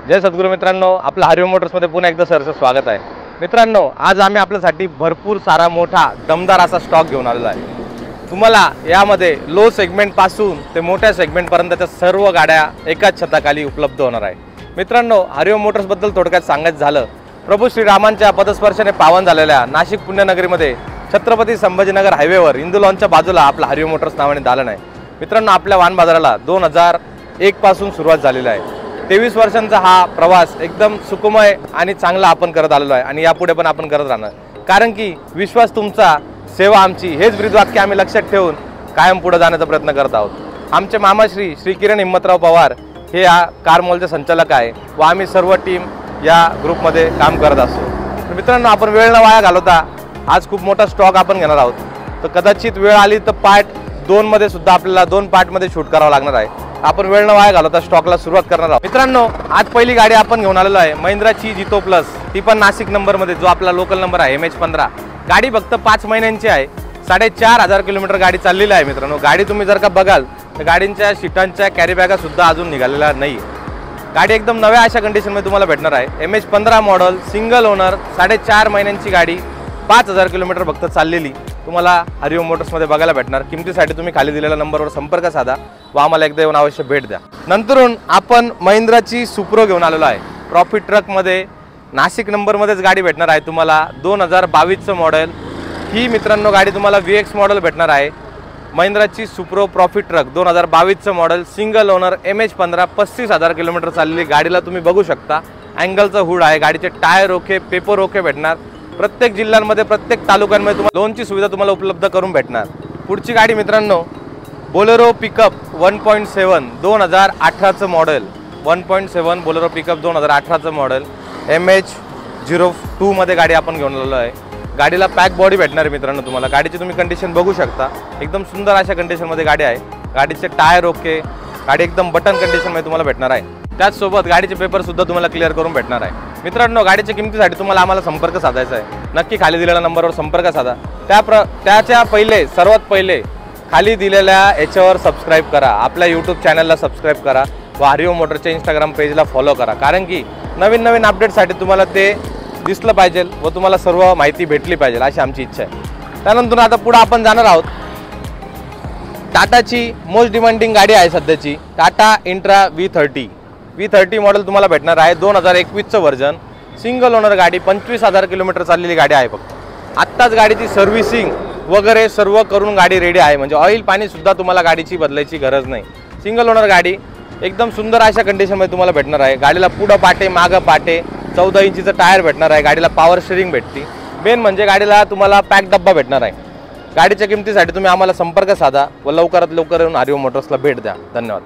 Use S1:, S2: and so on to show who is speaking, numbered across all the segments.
S1: जय सद्गुरू मित्रांनो, आपलं हरिओम मोटर्समध्ये पुन्हा एकदा सरचं स्वागत आहे। मित्रांनो, आज आम्ही आपल्यासाठी भरपूर सारा मोठा दमदार असा स्टॉक घेऊन आलेलो आहे। तुम्हाला यामध्ये लो सेगमेंट पासून ते मोठ्या सेगमेंट पर्यंतच्या सर्व गाड्या एकाच छताखाली उपलब्ध होणार आहे। मित्रांनो, हरिओम मोटर्स बद्दल थोडक्यात सांगायचं झालं, प्रभू श्रीरामांच्या पदस्पर्शाने पावन झालेल्या नाशिक पुण्यनगरीमध्ये छत्रपती संभाजीनगर हायवेवर इंदू लॉनच्या बाजूला आपला हरिओम मोटर्स नावाने दालन आहे। मित्रांनो, आपल्या वाहन बाजाराला 2001 पासून सुरुवात झालेली आहे। 23 वर्षांचा हा प्रवास एकदम सुखमय आणि चांगला आपण करत आलेलो आहे आणि यापुढे पण आपण करत राहणार, कारण की विश्वास तुमचा, सेवा आमची, हेच ब्रीदवाक्य आम्ही लक्षात ठेवून कायम पुढे जाण्याचा प्रयत्न करत आहोत। आमचे मामाश्री श्री किरण हिम्मतराव पवार हे या कार मॉलचे संचालक आहे व आम्ही सर्व टीम या ग्रुपमध्ये काम करत असतो। मित्रांनो, आपण वेळ न वाया घालवता आज खूप मोठा स्टॉक आपण घेणार आहोत, तर कदाचित वेळ आली तर पार्ट 2 मध्ये सुद्धा आपल्याला 2 पार्टमध्ये शूट करावं लागणार आहे। आपण वेळ न वाया घालवता स्टॉकला सुरुवात करणार आहोत। मित्रांनो, आज पहिली गाडी आपण घेऊन आलेलो आहे महिंद्राची जितो प्लस, ती पण नाशिक नंबरमध्ये, जो आपला लोकल नंबर आहे MH15। गाडी फक्त 5 महिन्यांची आहे, 4500 किलोमीटर गाडी चाललेली आहे। मित्रांनो, गाडी तुम्ही जर का बघाल तर गाडींच्या सीटांच्या कॅरी बॅगा सुद्धा अजून निघालेल्या नाही। गाडी एकदम नव्या अशा कंडिशनमध्ये तुम्हाला भेटणार आहे। MH15 मॉडेल, सिंगल ओनर, 4.5 महिन्यांची गाडी, 5000 किलोमीटर फक्त चाललेली तुम्हाला हरिओम मोटर्समध्ये बघायला भेटणार। किमतीसाठी तुम्ही खाली दिलेल्या नंबरवर संपर्क साधा व आम्हाला एकदा येऊन अवश्य भेट द्या। नंतरून आपण महिंद्राची सुप्रो घेऊन आलेलो आहे। प्रॉफिट ट्रकमध्ये नाशिक नंबरमध्येच गाडी भेटणार आहे तुम्हाला। 2022चं मॉडेल ही मित्रांनो गाडी तुम्हाला VX मॉडेल भेटणार आहे। महिंद्राची सुप्रो प्रॉफिट ट्रक 2022चं model, single owner, MH15, 35,000 kilometre चाललेली गाडीला तुम्ही बघू शकता। अँगलचं हुड आहे, गाडीचे टायर ओके, पेपर ओके भेटणार। प्रत्येक जिल्ह्यांमध्ये, प्रत्येक तालुक्यांमध्ये तुम्हाला लोनची सुविधा तुम्हाला उपलब्ध करून भेटणार। पुढची गाडी मित्रांनो बोलेरो पिकअप 1.7 2018चं मॉडेल, 1.7 बोलेरो पिकअप 2018चं मॉडेल, MH02 मध्ये गाडी आपण घेऊन आलेलो आहे। गाडीला पॅक बॉडी भेटणार आहे मित्रांनो तुम्हाला। गाडीची तुम्ही कंडिशन बघू शकता, एकदम सुंदर अशा कंडिशनमध्ये गाडी आहे। गाडीचे टायर ओके, गाडी एकदम बटन कंडिशनमध्ये तुम्हाला भेटणार आहे। त्याचसोबत गाडीचे पेपर सुद्धा तुम्हाला क्लिअर करून भेटणार आहे। मित्रांनो, गाडीच्या किमतीसाठी तुम्हाला आम्हाला संपर्क साधायचा आहे। नक्की खाली दिलेल्या नंबरवर संपर्क साधा। त्याच्या पहिले, सर्वात पहिले खाली दिलेल्या याच्यावर सबस्क्राईब करा, आपल्या यूट्यूब चॅनलला सबस्क्राईब करा व हरिओम मोटरच्या इंस्टाग्राम पेजला फॉलो करा, कारण की नवीन नवीन अपडेटसाठी तुम्हाला ते दिसलं पाहिजे व तुम्हाला सर्व माहिती भेटली पाहिजे, अशी आमची इच्छा आहे। त्यानंतर आता पुढे आपण जाणार आहोत। टाटाची मोस्ट डिमांडिंग गाडी आहे सध्याची, टाटा इंट्रा V30 मॉडेल तुम्हाला भेटणार आहे। 2021चं व्हर्जन, सिंगल ओनर गाडी, 25,000 किलोमीटर चाललेली गाडी आहे। फक्त आत्ताच गाडीची सर्व्हिसिंग वगैरे सर्व करून गाडी रेडी आहे, म्हणजे ऑइल पाणी सुद्धा तुम्हाला गाडीची बदलायची गरज नाही। सिंगल ओनर गाडी एकदम सुंदर अशा कंडिशनमध्ये तुम्हाला भेटणार आहे। गाडीला पुढं पाटे, मागं पाटे, 14 इंचीचं टायर भेटणार आहे। गाडीला पॉवर स्टीअरिंग भेटते। मेन म्हणजे गाडीला तुम्हाला पॅक डब्बा भेटणार आहे। गाडीच्या किमतीसाठी तुम्ही आम्हाला संपर्क साधा व लवकरात लवकर येऊन हरिओम मोटर्सला भेट द्या। धन्यवाद।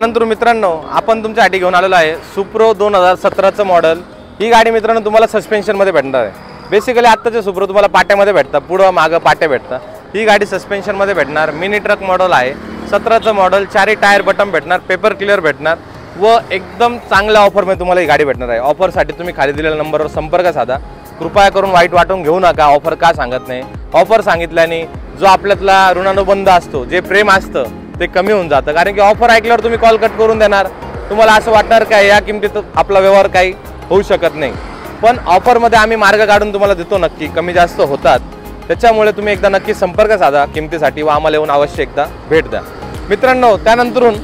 S1: नंतर मित्रांनो, आपण तुमच्यासाठी घेऊन आलेलो आहे सुप्रो 2017चं मॉडेल। ही गाडी मित्रांनो तुम्हाला सस्पेन्शनमध्ये भेटणार आहे। बेसिकली आत्ताचे सुप्रो तुम्हाला पाट्यामध्ये भेटतात, पुढं मागं पाट्या भेटतात। ही गाडी सस्पेन्शनमध्ये भेटणार, मिनी ट्रक मॉडेल आहे, 17चं मॉडेल, 4 टायर बटन भेटणार, पेपर क्लिअर भेटणार व एकदम चांगल्या ऑफरमध्ये तुम्हाला ही गाडी भेटणार आहे। ऑफरसाठी तुम्ही खाली दिलेल्या नंबरवर संपर्क साधा। कृपया करून वाईट वाटून घेऊ नका, ऑफर का सांगत नाही। ऑफर सांगितल्याने जो आपल्यातला ऋणानुबंध असतो, जे प्रेम असतं, ते कमी होऊन जातं, कारण की ऑफर ऐकल्यावर तुम्ही कॉल कट करून देणार, तुम्हाला असं वाटणार काय या किमतीत आपला व्यवहार काही होऊ शकत नाही। पण ऑफरमध्ये आम्ही मार्ग काढून तुम्हाला देतो, नक्की कमी जास्त होतात। त्याच्यामुळे तुम्ही एकदा नक्की संपर्क साधा किमतीसाठी व आम्हाला येऊन अवश्य एकदा भेट द्या। मित्रांनो, त्यानंतरून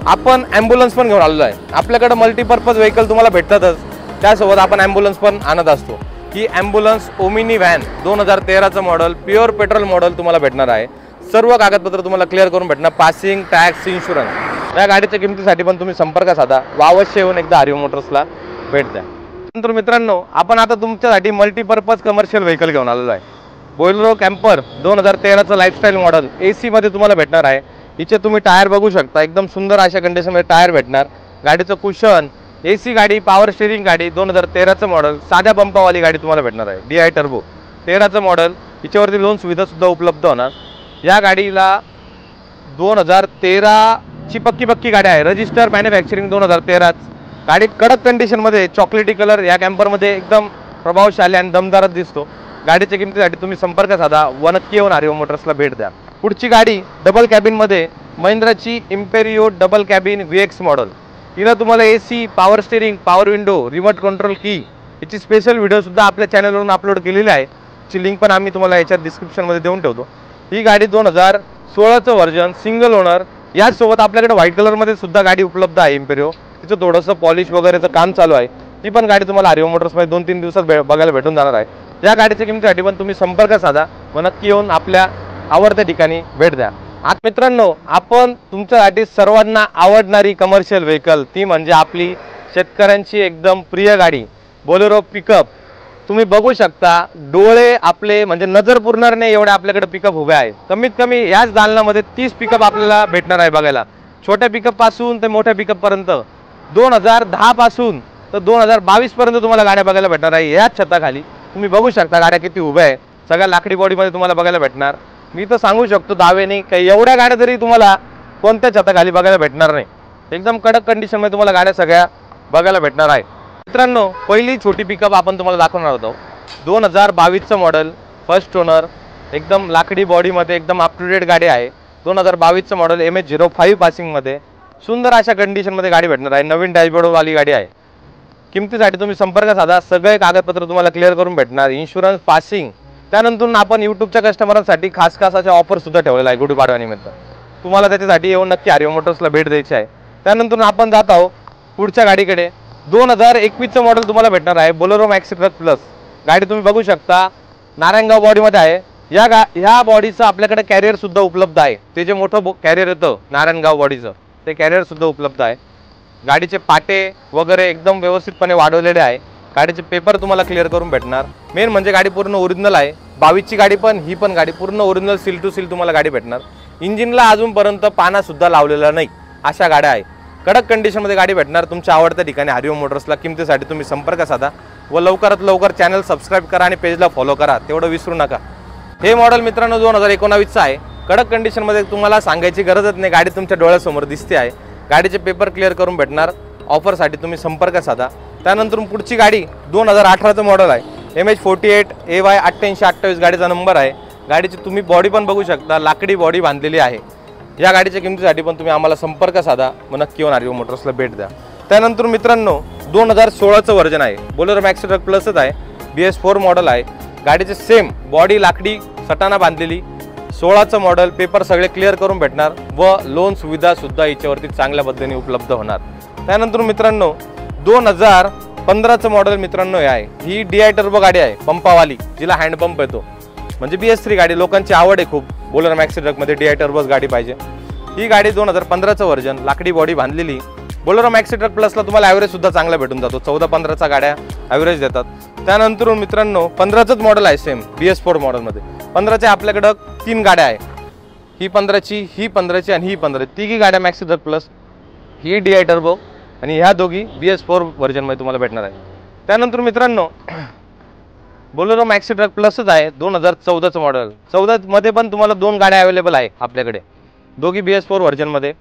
S1: आपण ॲम्ब्युलन्स पण घेऊन आलेलो आहे। आपल्याकडे मल्टीपर्पज व्हेकल तुम्हाला भेटतातच, त्यासोबत आपण ॲम्ब्युलन्स पण आणत असतो। ही ॲम्ब्युलन्स ओमिनी व्हॅन 2013चं मॉडेल, प्युअर पेट्रोल मॉडेल तुम्हाला भेटणार आहे। सर्व कागदपत्र तुम्हाला क्लिअर करून भेटणार, पासिंग, टॅक्स, इन्शुरन्स। या गाडीच्या किमतीसाठी पण तुम्ही संपर्क साधा व अवश्य येऊन एकदा हरिओम मोटर्सला भेट द्या। नंतर मित्रांनो, आपण आता तुमच्यासाठी मल्टीपर्पज कमर्शियल व्हेकल घेऊन आलेलो आहे। बोलेरो कॅम्पर 2013चं लाईफस्टाईल मॉडेल, AC मध्ये तुम्हाला भेटणार आहे। हिचे तुम्ही टायर बघू शकता, एकदम सुंदर अशा कंडिशनमध्ये टायर भेटणार। गाडीचं कुशन, AC गाडी, पॉवर स्टीअरिंग गाडी, 2013चं मॉडेल, साध्या पंपावाली गाडी तुम्हाला भेटणार आहे। DI टर्बो 13चं मॉडेल, हिच्यावरती लोन सुविधा सुद्धा उपलब्ध होणार। या गाडीला 2013ची पक्की गाडी आहे, रजिस्टर मॅन्युफॅक्चरिंग 2013। गाडी कडक कंडिशनमध्ये, चॉकलेटी कलर या कॅम्परमध्ये एकदम प्रभावशाली आणि दमदारच दिसतो। गाडीच्या किमतीसाठी तुम्ही संपर्क साधा व नक्की येऊन हरिओम मोटर्सला भेट द्या। पुढची गाडी डबल कॅबिनमध्ये महिंद्राची Imperio double cabin VX model. तिला तुम्हाला AC, power steering, power window, remote control key याची स्पेशल व्हिडिओसुद्धा आपल्या चॅनलवरून अपलोड केलेली आहे. ची लिंक पण आम्ही तुम्हाला याच्यात डिस्क्रिप्शनमध्ये देऊन ठेवतो. ही गाडी 2016चं व्हर्जन, सिंगल ओनर. याचसोबत आपल्याकडे व्हाईट कलरमध्ये सुद्धा गाडी उपलब्ध आहे इम्पेरिओ. तिचं थोडंसं पॉलिश वगैरेचं काम चालू आहे. ती पण गाडी तुम्हाला हरिओम मोटर्समध्ये 2-3 दिवसात बघायला भेटून जाणार आहे. या गाडीच्या किमतीसाठी पण तुम्ही संपर्क साधा व नक्की येऊन आपल्या आवडत्या ठिकाणी भेट द्या. आज मित्रांनो, आपण तुमच्यासाठी सर्वांना आवडणारी कमर्शियल व्हेकल, ती म्हणजे आपली शेतकऱ्यांची एकदम प्रिय गाडी बोलेरो पिकअप. तुम्ही बघू शकता, डोळे आपले म्हणजे नजर पुरणार नाही एवढे आपल्याकडे पिकअप उभे आहे. कमीत कमी याच दालनामध्ये 30 पिकअप आपल्याला भेटणार आहे बघायला. छोट्या पिकअप पासून ते मोठ्या पिकअप पर्यंत 2010 पासून तर 2022 पर्यंत तुम्हाला गाड्या बघायला भेटणार आहे. याच छताखाली तुम्ही बघू शकता गाड्या किती उभ्या आहे. सगळ्या लाकडी बॉडीमध्ये तुम्हाला बघायला भेटणार. मी तर सांगू शकतो दावेने काही एवढ्या गाड्या तरी तुम्हाला कोणत्या छताखाली बघायला भेटणार नाही. एकदम कडक कंडिशनमध्ये तुम्हाला गाड्या सगळ्या बघायला भेटणार आहे. मित्रांनो, पहिली छोटी पिकअप आपण तुम्हाला दाखवणार होतो. 2022चं मॉडेल, फर्स्ट ओनर, एकदम लाकडी बॉडीमध्ये एकदम अप टू डेट गाडी आहे. 2022चं मॉडेल, MH05 पासिंगमध्ये सुंदर अशा कंडिशनमध्ये गाडी भेटणार आहे. नवीन डॅशबोर्डवाली गाडी आहे. किमतीसाठी तुम्ही संपर्क साधा. सगळे कागदपत्र तुम्हाला क्लिअर करून भेटणार. Insurance, passing. त्यानंतर आपण यूट्यूबच्या कस्टमरांसाठी खास अशा ऑफर सुद्धा ठेवलेला आहे गुढीपाडव्यानिमित्त. तुम्हाला त्याच्यासाठी येऊन नक्की हरिओम मोटर्सला भेट द्यायची आहे. त्यानंतर आपण जात आहोत पुढच्या गाडीकडे. 2021चं मॉडेल तुम्हाला भेटणार आहे, बोलेरो मॅक्सी ट्रक प्लस. गाडी तुम्ही बघू शकता, नारायणगाव बॉडीमध्ये आहे. ह्या बॉडीचं आपल्याकडे कॅरियर सुद्धा उपलब्ध आहे. ते जे मोठं कॅरियर येतं नारायणगाव बॉडीचं, ते कॅरियर सुद्धा उपलब्ध आहे. गाडीचे पाटे वगैरे एकदम व्यवस्थितपणे वाढवलेले आहे. गाडीचे पेपर तुम्हाला क्लिअर करून भेटणार. मेन म्हणजे गाडी पूर्ण ओरिजिनल आहे. 22ची गाडी पण, ही पण गाडी पूर्ण ओरिजिनल सील टू सील तुम्हाला गाडी भेटणार. इंजिनला अजूनपर्यंत पाना सुद्धा लावलेला नाही अशा गाड्या आहे. कडक कंडिशनमध्ये गाडी भेटणार तुमच्या आवडत्या ठिकाणी हरिओम मोटर्सला. किमतीसाठी तुम्ही संपर्क साधा व लवकरात लवकर चॅनल सबस्क्राईब करा आणि पेजला फॉलो करा, तेवढं विसरू नका. हे मॉडेल मित्रांनो 2019चं आहे. कडक कंडिशनमध्ये तुम्हाला सांगायची गरजच नाही, गाडी तुमच्या डोळ्यासमोर दिसते आहे. गाडीचे पेपर क्लिअर करून भेटणार. ऑफरसाठी तुम्ही संपर्क साधा. त्यानंतर पुढची गाडी 2018चं मॉडेल आहे, MH48 AY 8828 गाडीचा नंबर आहे. गाडीची तुम्ही बॉडी पण बघू शकता, लाकडी बॉडी बांधलेली आहे. या गाडीच्या किमतीसाठी पण तुम्ही आम्हाला संपर्क साधा व नक्की येऊन हरिओम मोटर्सला भेट द्या. त्यानंतर मित्रांनो 2016चं व्हर्जन आहे, बोलेरो मॅक्सी ट्रक प्लसच आहे. BS4 मॉडेल आहे. गाडीचे सेम बॉडी लाकडी सटाणा बांधलेली. 16चं मॉडेल, पेपर सगळे क्लिअर करून भेटणार व लोन सुविधा सुद्धा याच्यावरती चांगल्या पद्धतीने उपलब्ध होणार. त्यानंतर मित्रांनो 2015चं मॉडेल मित्रांनो हे आहे. ही DI टर्बो गाडी आहे, पंपावाली, जिला हँडपंप येतो. म्हणजे BS3 गाडी लोकांची आवड आहे खूप. बोलेरो मॅक्सी ट्रकमध्ये DI टर्बोच गाडी पाहिजे. ही गाडी 2015चं व्हर्जन, लाकडी बॉडी बांधलेली. बोलेरो मॅक्सी ट्रक प्लसला तुम्हाला ॲव्हरेज सुद्धा चांगला भेटून जातो. 14-15चा गाड्या ॲव्हरेज देतात. त्यानंतर मित्रांनो 15चंच मॉडेल आहे सेम BS4 मॉडेलमध्ये. 15च्या आपल्याकडं 3 गाड्या आहे. ही 15ची, ही 15ची आणि ही 15. तिघी गाड्या मॅक्सी ट्रक प्लस. ही DI टर्बो आणि ह्या दोघी BS4 व्हर्जनमध्ये तुम्हाला भेटणार आहे. त्यानंतर मित्रांनो बोलेरो मॅक्सी ट्रक प्लसच आहे, 2014चं मॉडेल. 14मध्ये पण तुम्हाला 2 गाड्या अवेलेबल आहे आपल्याकडे, दोघी BS4 व्हर्जनमध्ये.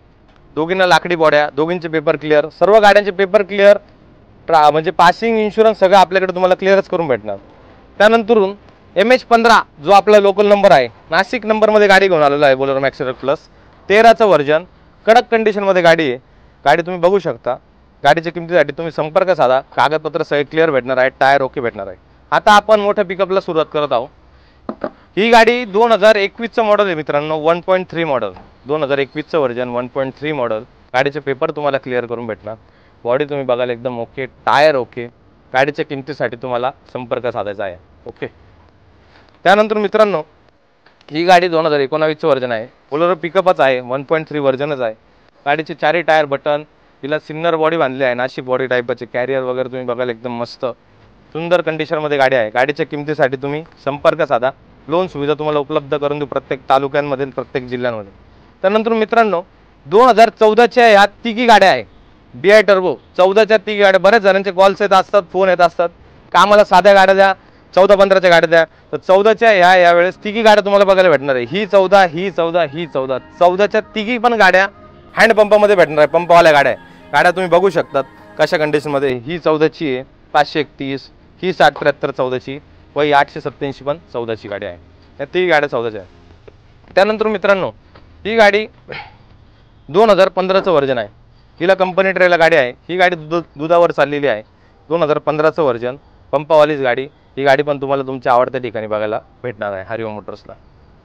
S1: दोघींना लाकडी बॉड्या, दोघींचे पेपर क्लिअर, सर्व गाड्यांचे पेपर क्लिअर, म्हणजे पासिंग, इन्शुरन्स सगळं आपल्याकडे तुम्हाला क्लिअरच करून भेटणार. त्यानंतर MH15 जो आपला लोकल नंबर आहे, नाशिक नंबरमध्ये गाडी घेऊन आलेला आहे बोलेरो मॅक्सी ट्रक प्लस. 13चं व्हर्जन, कडक कंडिशनमध्ये गाडी आहे. गाडी तुम्ही बघू शकता. गाडीच्या किमतीसाठी तुम्ही संपर्क साधा. कागदपत्र सगळे क्लिअर भेटणार आहे, टायर ओके भेटणार आहे. आता आपण मोठ्या पिकअपला सुरुवात करत आहोत. ही गाडी 2021चं मॉडेल आहे मित्रांनो, 1.3 मॉडेल. 2021चं व्हर्जन, 1.3 मॉडेल. गाडीचे पेपर तुम्हाला क्लिअर करून भेटणार. बॉडी तुम्ही बघायला एकदम ओके, टायर ओके. गाडीच्या किमतीसाठी तुम्हाला संपर्क साधायचा आहे. ओके. त्यानंतर मित्रांनो ही गाडी 2019चं व्हर्जन आहे. बोलेरो पिकअपच आहे, 1.3 व्हर्जनच आहे. गाडीचे 4ही टायर बटन, तिला सिन्नर बॉडी बांधली आहे, नाशिक बॉडी टाईपचे. कॅरियर वगैरे तुम्ही बघायला एकदम मस्त सुंदर कंडिशनमध्ये गाडी आहे. गाडीच्या किमतीसाठी तुम्ही संपर्क साधा. लोन सुविधा तुम्हाला उपलब्ध करून देऊ प्रत्येक तालुक्यांमध्ये, प्रत्येक जिल्ह्यांमध्ये. त्यानंतर मित्रांनो 2014च्या ह्या तिघी गाड्या आहे, DI टर्बो. 14च्या तिघी गाड्या. बऱ्याच जणांचे कॉल्स येत असतात, फोन येत असतात, का आम्हाला साध्या गाड्या द्या, 14-15च्या गाड्या द्या. तर 14च्या यावेळेस तिघी गाड्या तुम्हाला बघायला भेटणार आहे. ही 14, ही 14, ही 14. 14च्या तिघी पण गाड्या हँडपंपामध्ये भेटणार आहे, पंपावाल्या गाड्या आहे. गाड्या तुम्ही बघू शकतात कशा कंडिशनमध्ये. ही 14ची आहे, 531. ही 6073 14ची व ही 887 पण 14ची गाडी आहे. या तिघी गाड्या 14च्या आहे. त्यानंतर मित्रांनो ही गाडी 2015चं व्हर्जन आहे. हिला कंपनी ट्रेला गाडी आहे. ही गाडी दुधावर चाललेली आहे. 2015चं व्हर्जन, पंपावालीच गाडी. ही गाडी पण तुम्हाला तुमच्या आवडत्या ठिकाणी बघायला भेटणार आहे हरिओम मोटर्सला.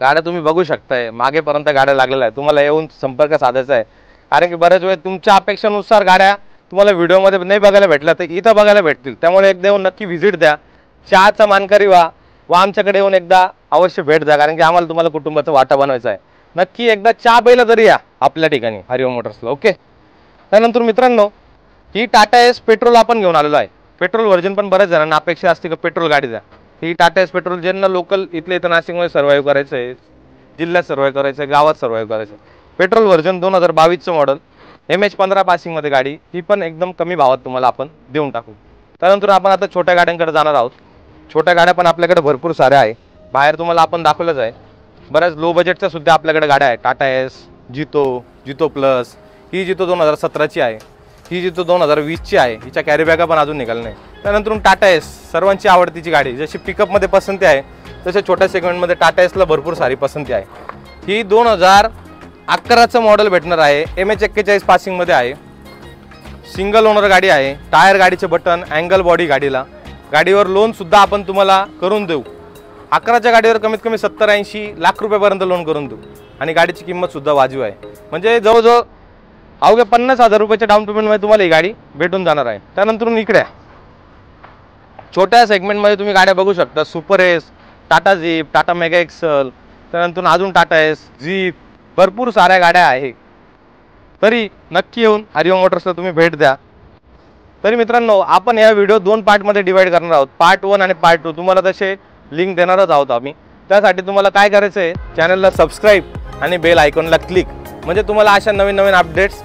S1: गाड्या तुम्ही बघू शकताय, मागेपर्यंत गाड्या लागलेल्या आहेत. तुम्हाला येऊन संपर्क साधायचा आहे, कारण की बऱ्याच वेळ तुमच्या अपेक्षेनुसार गाड्या तुम्हाला व्हिडिओमध्ये नाही बघायला भेटल्या तर इथं बघायला भेटतील. त्यामुळे एकदा येऊन नक्की व्हिजिट द्या, चहाचा मानकरी व्हा व आमच्याकडे येऊन एकदा अवश्य भेट द्या, कारण की आम्हाला तुम्हाला कुटुंबाचा वाटा बनवायचा आहे. नक्की एकदा चहा प्यायला तरी या आपल्या ठिकाणी हरिओम मोटर्सला. ओके. त्यानंतर मित्रांनो, ही टाटा एस पेट्रोल आपण घेऊन आलेलो आहे. पेट्रोल व्हर्जन पण बऱ्याच जणांना अपेक्षा असते की पेट्रोल गाडी द्या. ही टाटा एस पेट्रोल ज्यांना लोकल इथल्या इथं नाशिकमध्ये सर्व्हाइव्ह करायचं आहे, जिल्ह्यात सर्व्हाइव्ह करायचं आहे, गावात सर्व्हाइव्ह करायचं आहे. पेट्रोल व्हर्जन 2022चं मॉडल, MH15 पासिंगमध्ये गाडी. ही पण एकदम कमी भावात तुम्हाला आपण देऊन टाकू. त्यानंतर आपण आता छोट्या गाड्यांकडे जाणार आहोत. छोट्या गाड्या पण आपल्याकडे भरपूर साऱ्या आहे. बाहेर तुम्हाला आपण दाखवलंच आहे. बऱ्याच लो बजेटच्या सुद्धा आपल्याकडे गाड्या आहेत. टाटा एस, जितो प्लस. ही जितो 2017ची आहे. ही जितो 2020ची आहे. हिच्या कॅरीबॅगा पण अजून निघाल्या नाही. त्यानंतर टाटा एस सर्वांची आवडतीची गाडी. जशी पिकअपमध्ये पसंती आहे तसे छोट्या सेगमेंटमध्ये टाटा एसला भरपूर सारी पसंती आहे. ही 2011चं मॉडेल भेटणार आहे. MH41 पासिंगमध्ये आहे. सिंगल ओनर गाडी आहे. टायर गाडीचे बटन, अँगल बॉडी गाडीला. गाडीवर लोनसुद्धा आपण तुम्हाला करून देऊ. 11च्या गाडीवर कमीत कमी 70-80 लाख रुपयापर्यंत लोन करून देऊ आणि गाडीची किंमतसुद्धा वाजवी आहे. म्हणजे जवळजवळ अवघ्या 50,000 रुपयाच्या डाऊन पेमेंटमध्ये तुम्हाला ही गाडी भेटून जाणार आहे. त्यानंतर इकडे छोट्या सेगमेंटमध्ये तुम्ही गाड्या बघू शकता. Super ace, Tata jeep, Tata mega XL, त्यानंतर अजून टाटा एस, जीप, भरपूर साऱ्या गाड्या आहे. तरी नक्की येऊन हरिओम मोटर्सला तुम्ही भेट द्या. तरी मित्रांनो, आपण या व्हिडिओ 2 पार्टमध्ये डिवाइड करणार आहोत. पार्ट 1 आणि पार्ट 2 तुम्हाला तसे लिंक देणारच आहोत आम्ही. त्यासाठी तुम्हाला काय करायचं आहे, चॅनलला सबस्क्राईब आणि बेल आयकॉनला क्लिक, म्हणजे तुम्हाला अशा नवीन अपडेट्स